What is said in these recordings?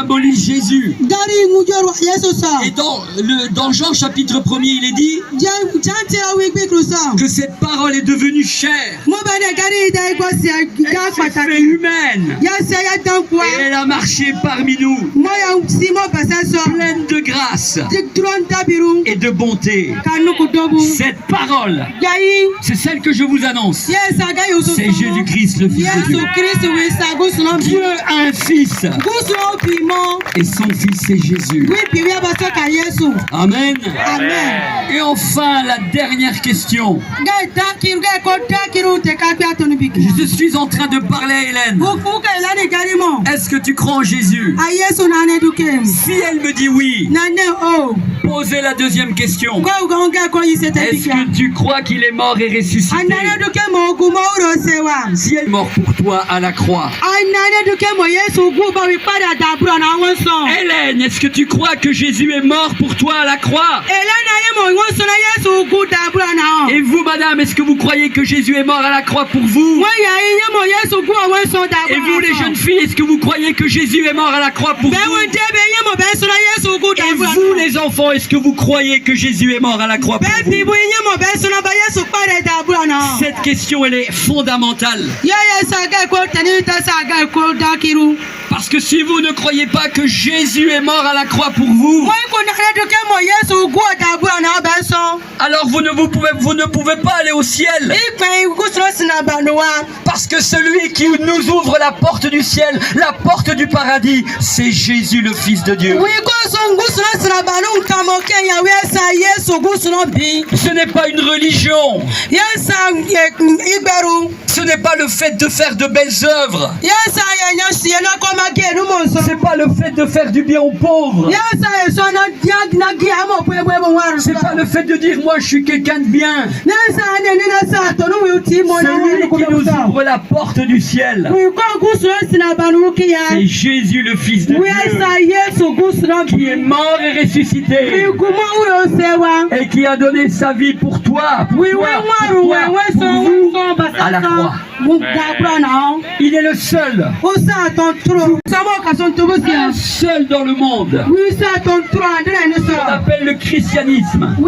symbolise Jésus. Et dans Jean chapitre 1er, il est dit que cette parole est devenue chair. Elle s'est fait humaine. Et elle a marché parmi nous, pleine de grâce et de bonté. Cette parole, c'est celle que je vous annonce. C'est Jésus-Christ, le Fils de Dieu. Dieu a un fils. Et son fils, c'est Jésus. Amen. Et enfin, la dernière question. Je suis en train de parler à Hélène. Est-ce que tu crois en Jésus? Si elle me dit oui, posez la deuxième question. Est-ce que tu crois qu'il est mort et ressuscité? Si elle est mort pour toi à la croix. Hélène, est-ce que tu crois que Jésus est mort pour toi à la croix? Et vous, madame, est-ce que vous croyez que Jésus est mort à la croix pour vous? Et vous, les jeunes filles, est-ce que vous croyez que Jésus est mort à la croix pour vous? Et vous, les enfants, est-ce que vous croyez que Jésus est mort à la croix pour vous? Cette question, elle est fondamentale. Parce que si vous ne croyez pas que Jésus est mort à la croix pour vous, alors vous ne pouvez pas aller au ciel. Parce que celui qui nous ouvre la porte du ciel, la porte du paradis, c'est Jésus, le Fils de Dieu. Ce n'est pas une religion. Ce n'est pas le fait de faire de belles œuvres. C'est pas le fait de faire du bien aux pauvres. C'est pas le fait de dire moi je suis quelqu'un de bien. C'est lui qui nous ouvre la porte du ciel. C'est Jésus, le Fils de Dieu, qui est mort et ressuscité et qui a donné sa vie pour toi, pour vous, à la croix. Il est le seul. Un seul dans le monde. On appelle le christianisme. Dans le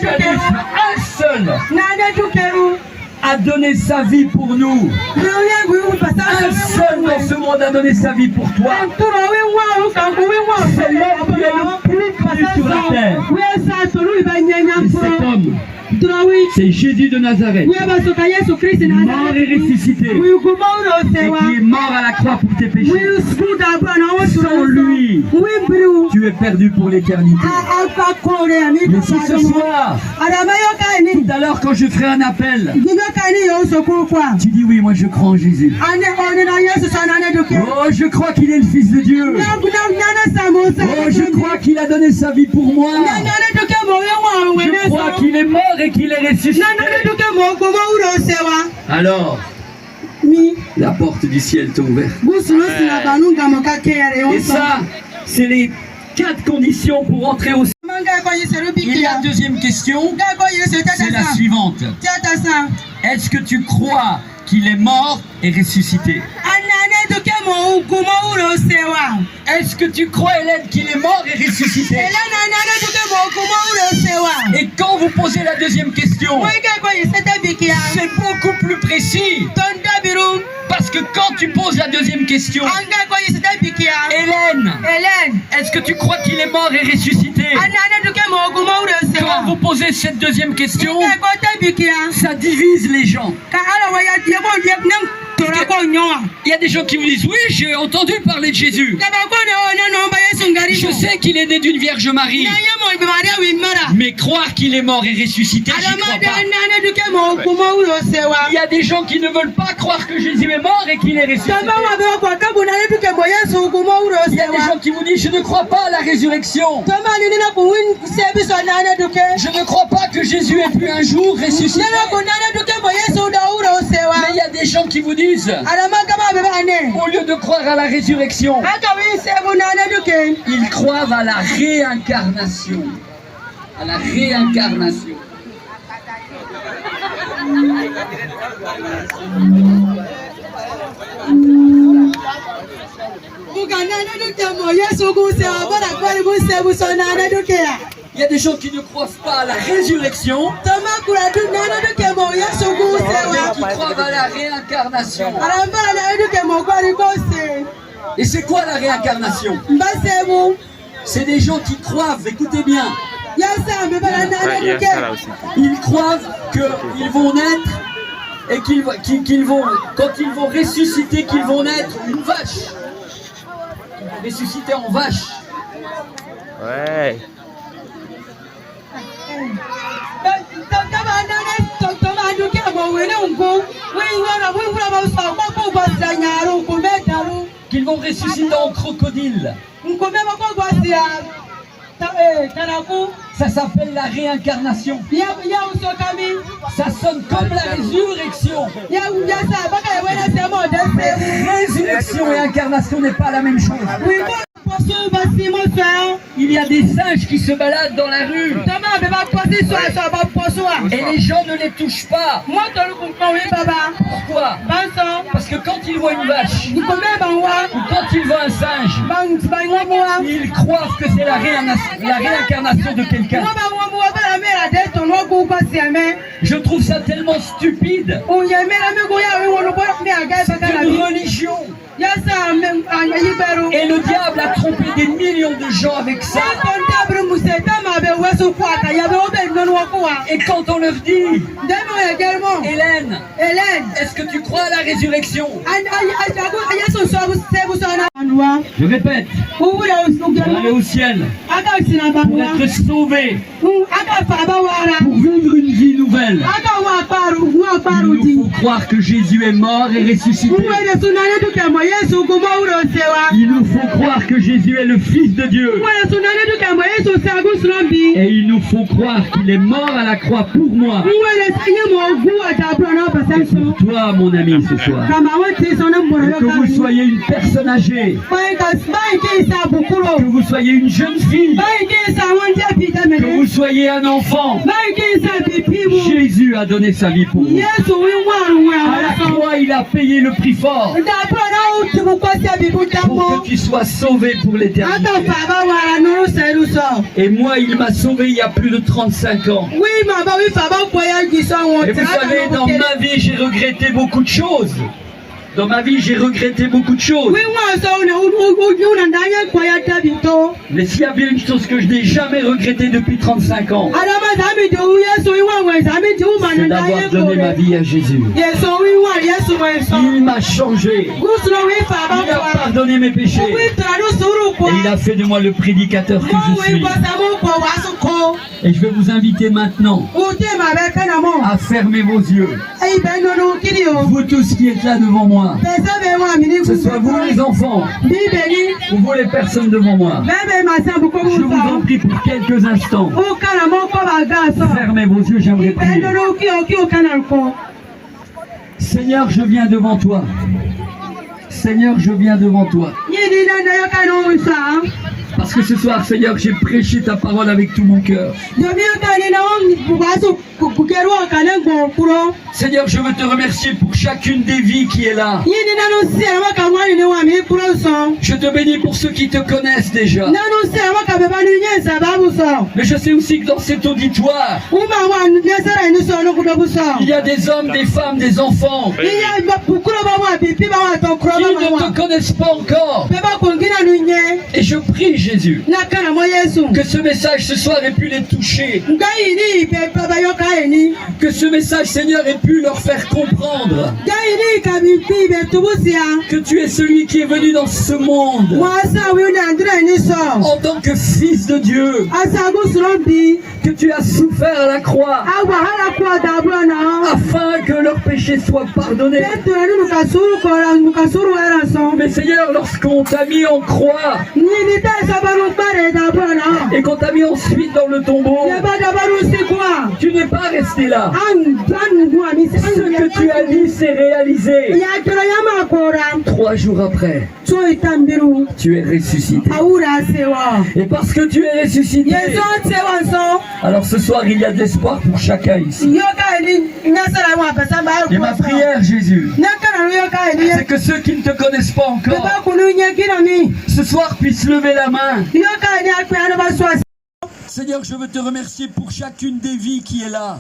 christianisme, un seul a donné sa vie pour nous. Un seul dans ce monde a donné sa vie pour toi. C'est l'homme qui est le plus connu sur la terre. Et cet homme, c'est Jésus de Nazareth, mort et ressuscité, et qui est mort à la croix pour tes péchés. Sans lui, tu es perdu pour l'éternité. Mais si ce soir, tout à l'heure quand je ferai un appel, tu dis oui, moi je crois en Jésus. Oh, je crois qu'il est le Fils de Dieu. Oh, je crois qu'il a donné sa vie pour moi. Je crois qu'il est mort et qu'il est ressuscité. Alors, la porte du ciel t'est ouverte. Et ça, c'est les 4 conditions pour entrer au ciel. Et la deuxième question, c'est la suivante. Est-ce que tu crois qu'il est mort et ressuscité? Est-ce que tu crois, Hélène, qu'il est mort et ressuscité? Et quand vous posez la deuxième question, c'est beaucoup plus précis. Parce que quand tu poses la deuxième question, Hélène, est-ce que tu crois qu'il est mort et ressuscité? Quand vous posez cette deuxième question, ça divise les gens. Il y a des gens qui vous disent oui, j'ai entendu parler de Jésus. Je sais qu'il est né d'une Vierge Marie. Mais croire qu'il est mort et ressuscité, j'y crois pas. Il y a des gens qui ne veulent pas croire que Jésus est mort et qu'il est ressuscité. Il y a des gens qui vous disent je ne crois pas à la résurrection. Je ne crois pas que Jésus ait pu un jour ressusciter. Mais il y a des gens qui vous disent au lieu de croire à la résurrection, ils croient à la réincarnation. À la réincarnation. Il y a des gens qui ne croient pas à la résurrection, qui croient à la réincarnation. Et c'est quoi la réincarnation? C'est des gens qui croient, écoutez bien, ils croient qu'ils vont naître et qu'ils vont, quand ils vont ressusciter, qu'ils vont naître une vache. Ils vont ressusciter en vache. Ouais. Qu'ils vont ressusciter en crocodile. Ça s'appelle la réincarnation. Ça sonne comme la résurrection. Résurrection et incarnation n'est pas la même chose. Il y a des singes qui se baladent dans la rue. Et les gens ne les touchent pas. Pourquoi? Parce que quand ils voient une vache, ou quand ils voient un singe, ils croient que c'est la réincarnation de quelqu'un. Je trouve ça tellement stupide. C'est une religion. Et le diable a trompé des millions de gens avec ça. Et quand on leur dit, Hélène, est-ce que tu crois à la résurrection? Je répète, pour aller au ciel, pour être sauvé, pour vivre une vie nouvelle, il nous faut croire que Jésus est mort et ressuscité. Il nous faut croire que Jésus est le Fils de Dieu. Et il nous faut croire qu'il est mort à la croix pour moi. Et pour toi, mon ami, ce soir. Que vous soyez une personne âgée, que vous soyez une jeune fille, que vous soyez un enfant, Jésus a donné sa vie pour vous. À la croix, il a payé le prix fort pour que tu sois sauvé pour l'éternité. Et moi, il m'a sauvé il y a plus de 35 ans. Et vous savez, dans ma vie, j'ai regretté beaucoup de choses. Dans ma vie, j'ai regretté beaucoup de choses. Mais s'il y a bien une chose que je n'ai jamais regrettée depuis 35 ans, c'est d'avoir donné ma vie à Jésus. Il m'a changé. Il a pardonné mes péchés. Et il a fait de moi le prédicateur que je suis. Et je vais vous inviter maintenant à fermer vos yeux. Vous tous qui êtes là devant moi, que ce soit vous les enfants ou vous les personnes devant moi, je vous en prie pour quelques instants, fermez vos yeux, j'aimerais prier. Seigneur, je viens devant toi. Seigneur, je viens devant toi. Parce que ce soir, Seigneur, j'ai prêché ta parole avec tout mon cœur. Seigneur, je veux te remercier pour chacune des vies qui est là. Je te bénis pour ceux qui te connaissent déjà. Mais je sais aussi que dans cet auditoire, il y a des hommes, des femmes, des enfants qui ne te connaissent pas encore. Et je prie, Jésus, que ce message ce soir ait pu les toucher. Que ce message, Seigneur, ait pu leur faire comprendre que tu es celui qui est venu dans ce monde en tant que Fils de Dieu, que tu as souffert à la croix afin que leurs péchés soient pardonnés. Mais Seigneur, lorsqu'on t'a mis en croix et qu'on t'a mis ensuite dans le tombeau, tu n'es pas resté là. Ce que tu as dit s'est réalisé. 3 jours après, tu es ressuscité. Et parce que tu es ressuscité, alors ce soir il y a de l'espoir pour chacun ici. Et ma prière, Jésus, c'est que ceux qui ne te connaissent pas encore, ce soir puissent lever la main. Seigneur, je veux te remercier pour chacune des vies qui est là.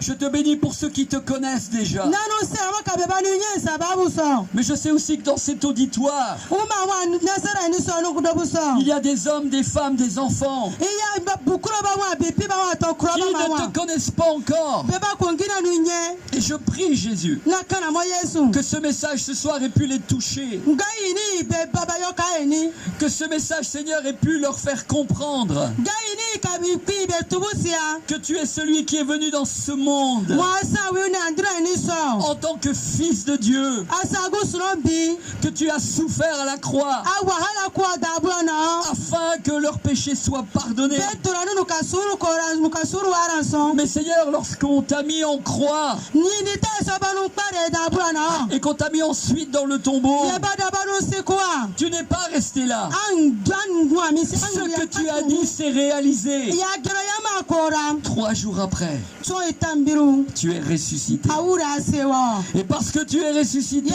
Je te bénis pour ceux qui te connaissent déjà. Mais je sais aussi que dans cet auditoire, il y a des hommes, des femmes, des enfants qui ne te connaissent pas encore. Et je prie, Jésus, que ce message ce soir ait pu les toucher. Que ce message, Seigneur, ait pu leur faire comprendre que tu es celui qui est venu dans ce monde en tant que fils de Dieu, que tu as souffert à la croix afin que leurs péchés soient pardonnés. Mais Seigneur, lorsqu'on t'a mis en croix et qu'on t'a mis ensuite dans le tombeau, tu n'es pas resté là. Ce que tu as dit s'est réalisé. 3 jours après, tu es ressuscité. Et parce que tu es ressuscité,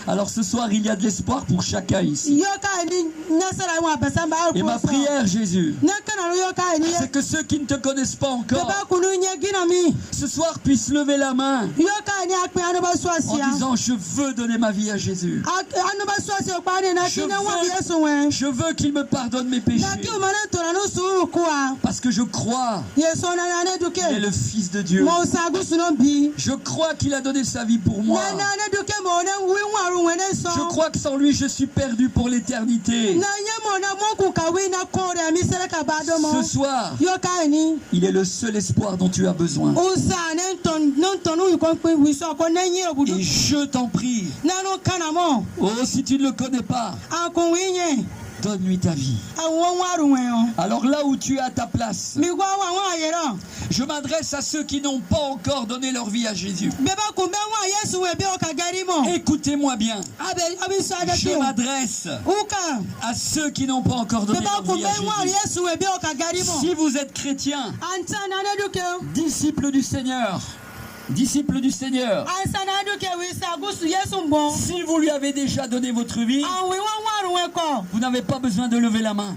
alors ce soir il y a de l'espoir pour chacun ici. Et ma prière, Jésus, c'est que ceux qui ne te connaissent pas encore, ce soir puissent lever la main en disant: je veux donner ma vie à Jésus. Je veux qu'il me pardonne mes péchés. Parce que je crois qu'il est le Fils de Dieu. Je crois qu'il a donné sa vie pour moi. Je crois que sans lui je suis perdu pour l'éternité. Ce soir, il est le seul espoir dont tu as besoin. Et je t'en prie, oh, si tu ne le connais pas, donne-lui ta vie. Alors là où tu es à ta place, je m'adresse à ceux qui n'ont pas encore donné leur vie à Jésus. Écoutez-moi bien. Je m'adresse à ceux qui n'ont pas encore donné leur vie à Jésus. Si vous êtes chrétien, disciple du Seigneur, disciple du Seigneur, si vous lui avez déjà donné votre vie, vous n'avez pas besoin de lever la main.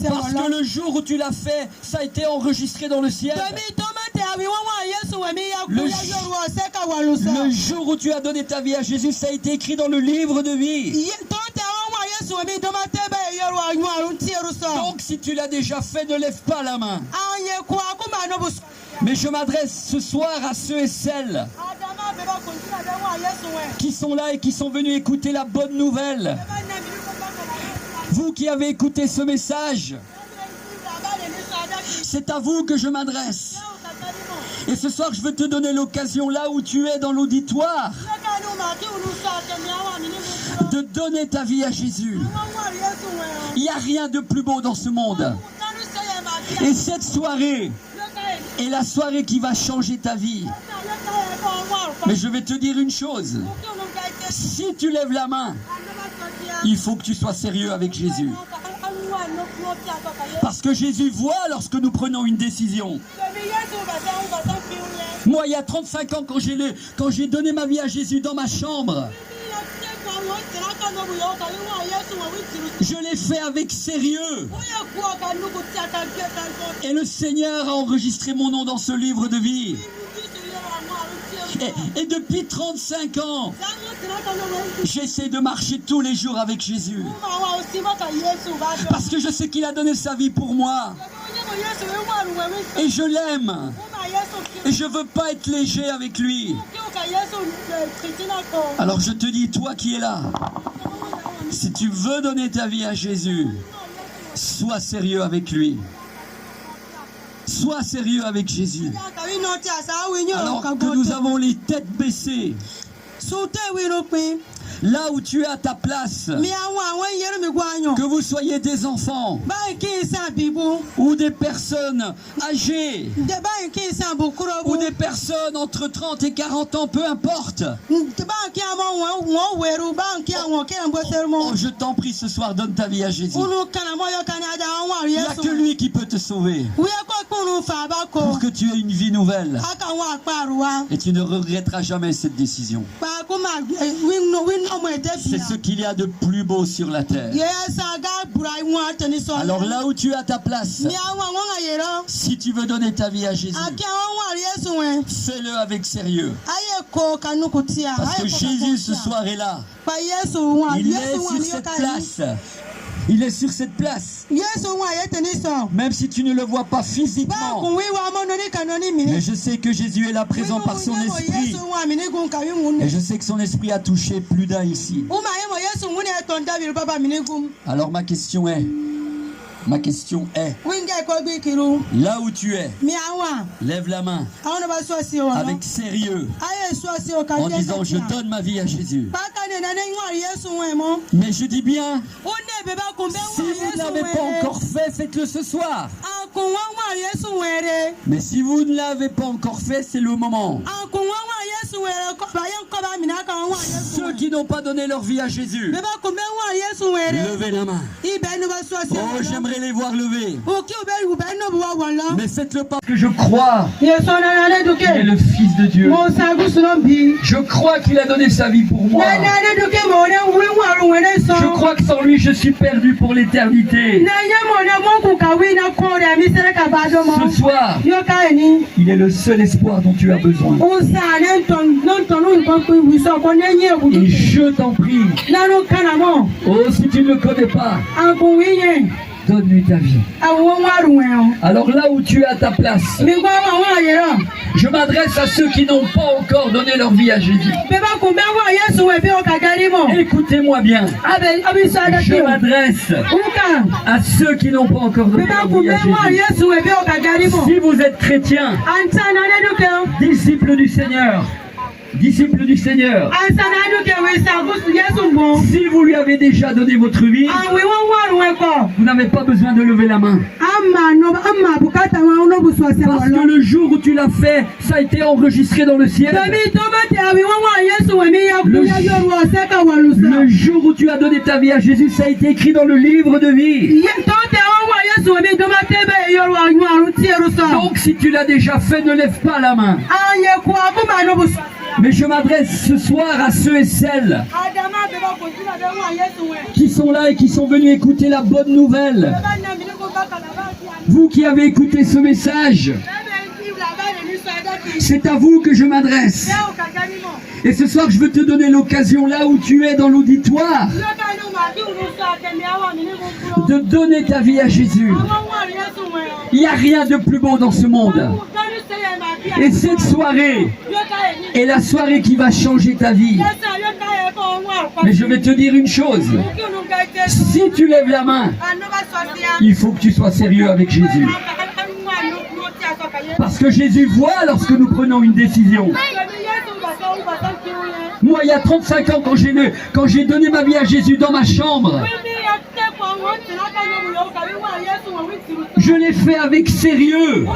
Parce que le jour où tu l'as fait, ça a été enregistré dans le ciel. Le jour où tu as donné ta vie à Jésus, ça a été écrit dans le livre de vie. Donc si tu l'as déjà fait, ne lève pas la main. Mais je m'adresse ce soir à ceux et celles qui sont là et qui sont venus écouter la bonne nouvelle. Vous qui avez écouté ce message, c'est à vous que je m'adresse. Et ce soir, je veux te donner l'occasion, là où tu es dans l'auditoire, de donner ta vie à Jésus. Il n'y a rien de plus beau dans ce monde. Et cette soirée est la soirée qui va changer ta vie. Mais je vais te dire une chose. Si tu lèves la main, il faut que tu sois sérieux avec Jésus. Parce que Jésus voit lorsque nous prenons une décision. Moi, il y a 35 ans, quand j'ai donné ma vie à Jésus dans ma chambre, je l'ai fait avec sérieux. Et le Seigneur a enregistré mon nom dans ce livre de vie. Et depuis 35 ans, j'essaie de marcher tous les jours avec Jésus. Parce que je sais qu'il a donné sa vie pour moi. Et je l'aime. Et je ne veux pas être léger avec lui. Alors je te dis, toi qui es là, si tu veux donner ta vie à Jésus, sois sérieux avec lui. Sois sérieux avec Jésus. Alors que nous avons les têtes baissées, là où tu es à ta place, que vous soyez des enfants ou des personnes âgées ou des personnes entre 30 et 40 ans, peu importe. Oh, je t'en prie ce soir, donne ta vie à Jésus. Il n'y a que lui qui peut te sauver. pour que tu aies une vie nouvelle. Et tu ne regretteras jamais cette décision. C'est ce qu'il y a de plus beau sur la terre. Alors là où tu as ta place, si tu veux donner ta vie à Jésus, fais-le avec sérieux. Parce que Jésus ce soir est là. Il est sur cette place. Il est sur cette place. Même si tu ne le vois pas physiquement. Mais je sais que Jésus est là présent par son esprit. Et je sais que son esprit a touché plus d'un ici. Alors ma question est, là où tu es, lève la main avec sérieux en disant je donne ma vie à Jésus. Mais je dis bien, si vous ne l'avez pas encore fait, faites-le ce soir. Mais si vous ne l'avez pas encore fait, c'est le moment. Ceux qui n'ont pas donné leur vie à Jésus, levez la main. Oh, j'aimerais les voir lever. Mais faites-le pas. Parce que je crois qu'il est le Fils de Dieu. Je crois qu'il a donné sa vie pour moi. Je crois que sans lui, je suis perdu pour l'éternité. Ce soir, il est le seul espoir dont tu as besoin. Et je t'en prie. Oh, si tu ne le connais pas, donne-lui ta vie. Alors là où tu es à ta place, je m'adresse à ceux qui n'ont pas encore donné leur vie à Jésus. Écoutez-moi bien. Je m'adresse à ceux qui n'ont pas encore donné leur vie à Jésus. Si vous êtes chrétien, disciple du Seigneur, disciple du Seigneur, si vous lui avez déjà donné votre vie, vous n'avez pas besoin de lever la main. Parce que le jour où tu l'as fait, ça a été enregistré dans le ciel. Le jour où tu as donné ta vie à Jésus, ça a été écrit dans le livre de vie. Donc si tu l'as déjà fait, ne lève pas la main. Mais je m'adresse ce soir à ceux et celles qui sont là et qui sont venus écouter la bonne nouvelle. Vous qui avez écouté ce message, c'est à vous que je m'adresse. Et ce soir, je veux te donner l'occasion, là où tu es dans l'auditoire, de donner ta vie à Jésus. Il n'y a rien de plus beau dans ce monde. Et cette soirée est la soirée qui va changer ta vie. Mais je vais te dire une chose. Si tu lèves la main, il faut que tu sois sérieux avec Jésus. Parce que Jésus voit lorsque nous prenons une décision. Moi, il y a 35 ans, quand j'ai donné ma vie à Jésus dans ma chambre, je l'ai fait avec sérieux.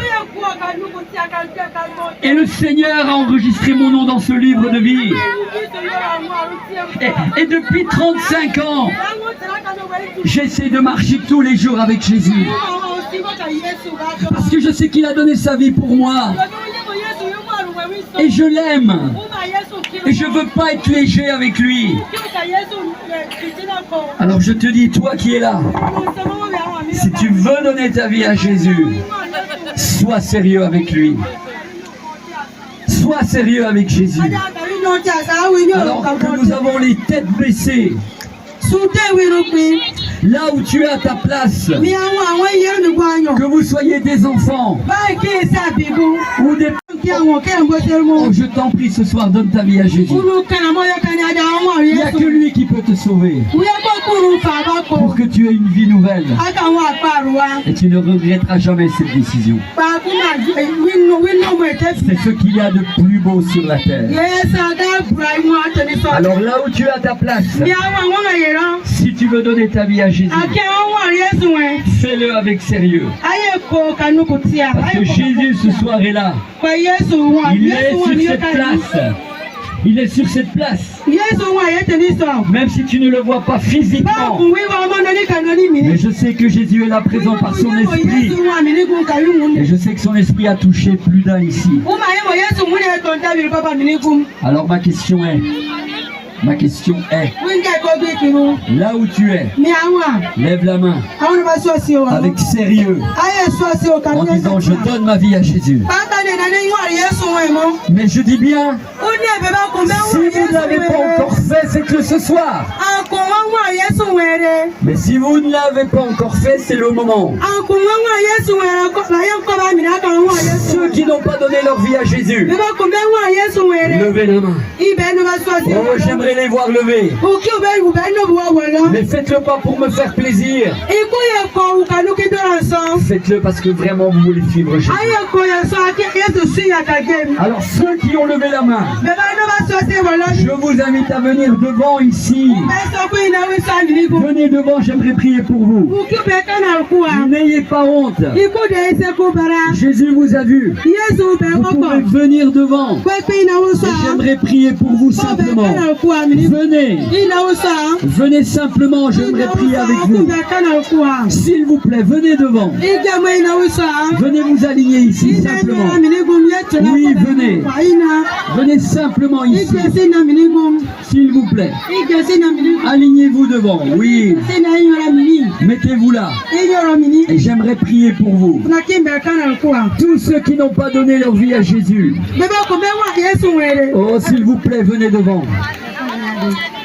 Et le Seigneur a enregistré mon nom dans ce livre de vie. Et depuis 35 ans, j'essaie de marcher tous les jours avec Jésus. Parce que je sais qu'il a donné sa vie pour moi. Et je l'aime. Et je ne veux pas être léger avec lui. Alors je te dis, toi qui es là, si tu veux donner ta vie à Jésus, sois sérieux avec lui. Sois sérieux avec Jésus. Alors que nous avons les têtes baissées, là où tu es à ta place, que vous soyez des enfants ou des... Oh, je t'en prie ce soir, donne ta vie à Jésus. Il n'y a que lui qui peut te sauver pour que tu aies une vie nouvelle. Et tu ne regretteras jamais cette décision. C'est ce qu'il y a de plus beau sur la terre. Alors là où tu es à ta place, si tu veux donner ta vie à Jésus, fais-le avec sérieux. Parce que Jésus ce soir est là. Il est sur cette place. Il est sur cette place. Même si tu ne le vois pas physiquement. Mais je sais que Jésus est là présent par son esprit. Et je sais que son esprit a touché plus d'un ici. Alors ma question est, là où tu es, lève la main avec sérieux en disant je donne ma vie à Jésus. Mais je dis bien, si vous ne l'avez pas encore fait, faites-le ce soir. Mais si vous ne l'avez pas encore fait, c'est le moment. Ceux qui n'ont pas donné leur vie à Jésus, levez la main. Oh, j'aimerais les voir lever. Mais faites-le pas pour me faire plaisir. Faites-le parce que vraiment vous voulez suivre Jésus. Alors ceux qui ont levé la main, je vous invite à venir devant ici. Venez devant, j'aimerais prier pour vous. N'ayez pas honte. Jésus vous a vu. Vous pouvez venir devant. J'aimerais prier pour vous simplement. Venez. Venez simplement, j'aimerais prier avec vous. S'il vous plaît, venez devant. Venez vous aligner ici simplement. Oui, venez. Venez simplement ici. S'il vous plaît. Alignez-vous devant. Oui. Mettez-vous là. Et j'aimerais prier pour vous. Tous ceux qui n'ont pas donné leur vie à Jésus. Oh, s'il vous plaît, venez devant.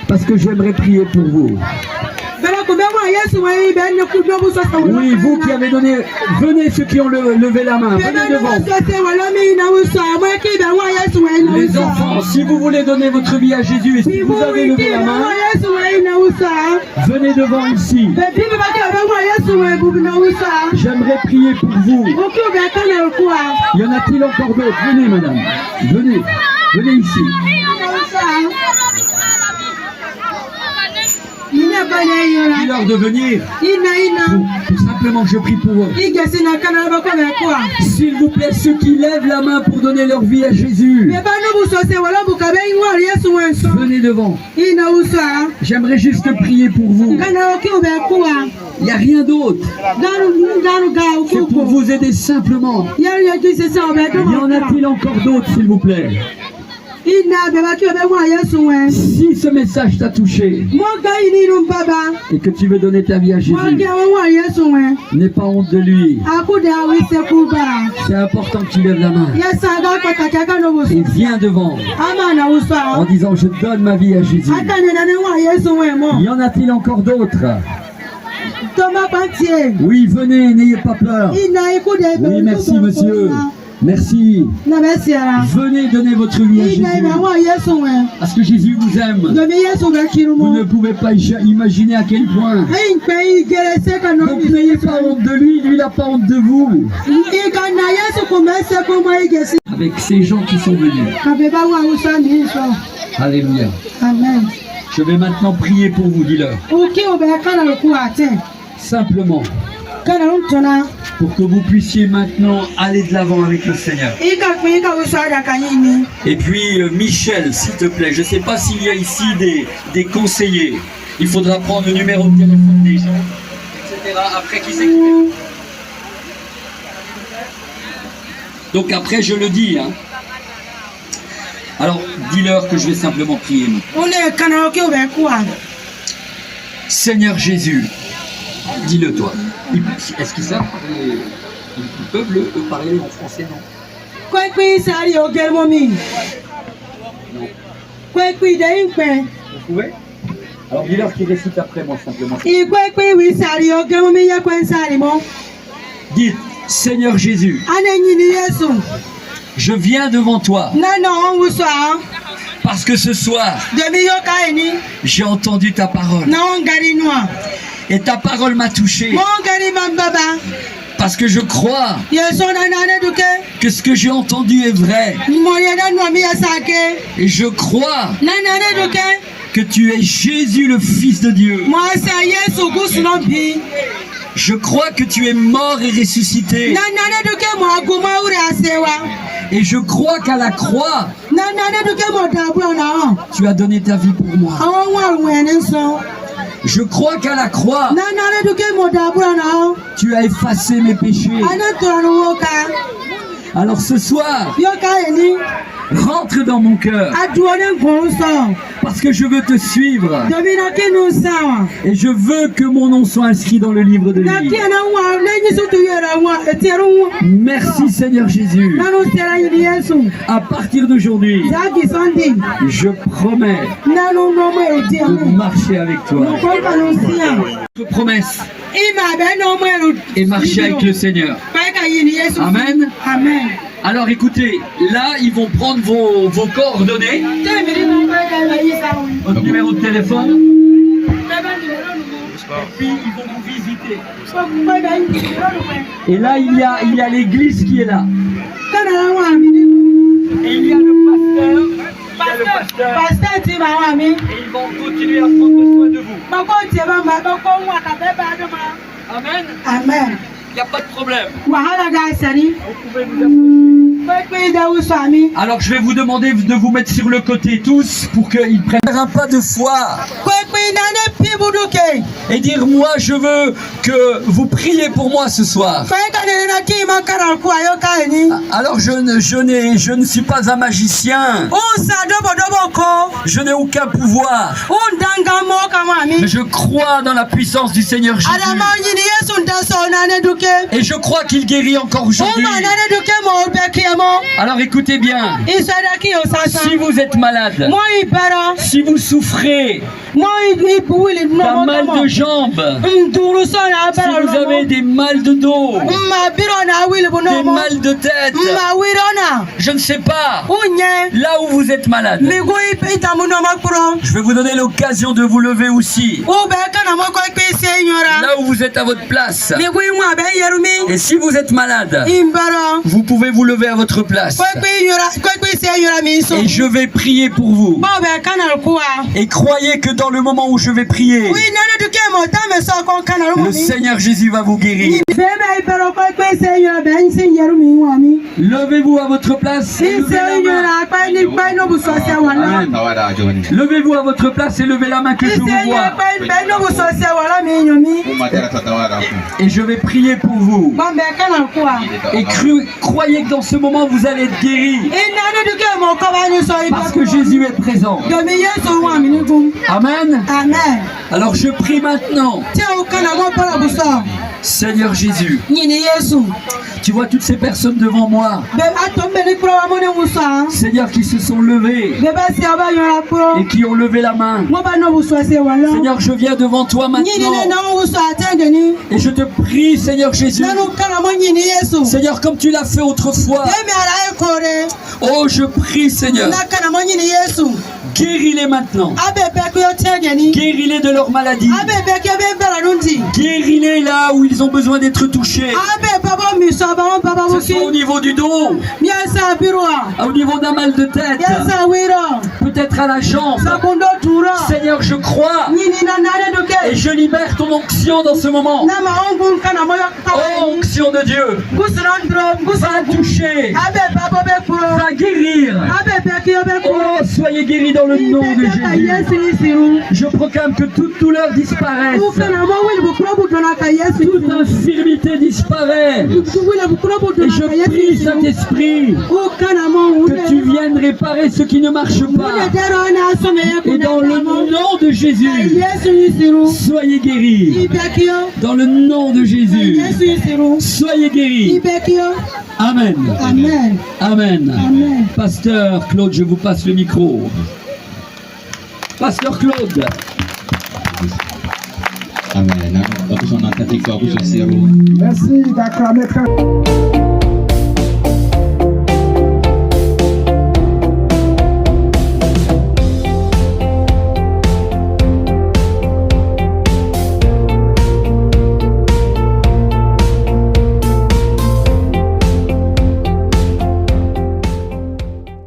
Parce que j'aimerais prier pour vous. Oui, vous qui avez donné, venez ceux qui ont levé la main, venez devant. Les enfants, si vous voulez donner votre vie à Jésus et si vous avez levé la main, venez devant ici. J'aimerais prier pour vous. Y en a-t-il encore d'autres? Venez madame, venez, venez ici. Dis-leur de venir pour simplement que je prie pour eux. S'il vous plaît, ceux qui lèvent la main pour donner leur vie à Jésus, venez devant. J'aimerais juste prier pour vous. Il n'y a rien d'autre. C'est pour vous aider simplement. Y en a-t-il encore d'autres, s'il vous plaît? Si ce message t'a touché et que tu veux donner ta vie à Jésus, n'aie pas honte de lui. C'est important que tu lèves la main et viens devant en disant je donne ma vie à Jésus. Y en a-t-il encore d'autres? Oui, venez, n'ayez pas peur. Oui, merci monsieur. Merci. Venez donner votre vie à Jésus. Parce que Jésus vous aime. Vous ne pouvez pas imaginer à quel point. Donc n'ayez pas honte de lui, lui n'a pas honte de vous. Avec ces gens qui sont venus. Alléluia. Amen. Je vais maintenant prier pour vous, dis-leur. Simplement. Pour que vous puissiez maintenant aller de l'avant avec le Seigneur. Et puis Michel, s'il te plaît, je ne sais pas s'il y a ici des conseillers. Il faudra prendre le numéro de téléphone des gens, etc. Après qu'ils s'écrivent. Donc après je le dis. Hein. Alors dis-leur que je vais simplement prier. Seigneur Jésus. Dis-le toi. Est-ce qu'ils savent parler? Ils peuvent le parler en français, non? Non. Vous pouvez? Alors dis-leur qu'ils récitent après moi simplement. Dites, Seigneur Jésus, je viens devant toi. Parce que ce soir, j'ai entendu ta parole. Et ta parole m'a touché. Parce que je crois que ce que j'ai entendu est vrai. Et je crois que tu es Jésus, le Fils de Dieu. Je crois que tu es mort et ressuscité. Et je crois qu'à la croix, tu as donné ta vie pour moi. Je crois qu'à la croix, tu as effacé mes péchés. Alors ce soir, rentre dans mon cœur, parce que je veux te suivre et je veux que mon nom soit inscrit dans le livre de vie. Merci Seigneur Jésus. À partir d'aujourd'hui, je promets de marcher avec toi. Notre promesse et marcher avec le Seigneur. Amen. Amen. Alors écoutez, là ils vont prendre vos coordonnées, votre numéro de téléphone, et puis ils vont vous visiter. Et là il y a l'église qui est là. Et il y a le pasteur. Et ils vont continuer à prendre soin de vous. Amen. Amen. Il n'y a pas de problème. Vous pouvez vous approcher. Alors je vais vous demander de vous mettre sur le côté tous pour qu'ils prennent un pas de foi. Et dire moi je veux que vous priez pour moi ce soir. Alors je ne suis pas un magicien. Je n'ai aucun pouvoir. Mais je crois dans la puissance du Seigneur Jésus. Et je crois qu'il guérit encore aujourd'hui. Alors écoutez bien. Si vous êtes malade, si vous souffrez d'un mal de jambes, si vous avez des mal de dos, des mal de tête, je ne sais pas, là où vous êtes malade, je vais vous donner l'occasion de vous lever aussi. Là où vous êtes à votre place. Et si vous êtes malade, vous pouvez vous lever à votre place. Et je vais prier pour vous. Et croyez que dans le moment où je vais prier, le Seigneur Jésus va vous guérir. Levez-vous à votre place. Levez-vous à votre place et levez la main que je vous vois. Et je vais prier pour vous. Et croyez que dans ce moment vous allez être guéris. Parce que Jésus est présent. Amen. Alors je prie maintenant. Seigneur Jésus, tu vois toutes ces personnes devant moi, Seigneur, qui se sont levées et qui ont levé la main. Seigneur, je viens devant toi maintenant et je te prie, Seigneur Jésus, Seigneur, comme tu l'as fait autrefois. Oh, je prie, Seigneur, guéris-les maintenant. Guéris-les de leur maladie. Guéris-les là où ils ont besoin d'être touchés. Ce soit au niveau du dos, au niveau d'un mal de tête, peut-être à la jambe. Seigneur, je crois et je libère ton onction dans ce moment. Oh, onction de Dieu, va toucher, va guérir. Oh, soyez guéris dans le nom de Jésus. Je proclame que toute douleur disparaisse, toute infirmité disparaît. Et je prie, Saint-Esprit, que tu viennes réparer ce qui ne marche pas. Et dans le nom de Jésus, soyez guéris. Dans le nom de Jésus, soyez guéris. Amen. Amen. Amen. Amen. Pasteur Claude, je vous passe le micro. Pasteur Claude. Amen. Merci d'acclamer.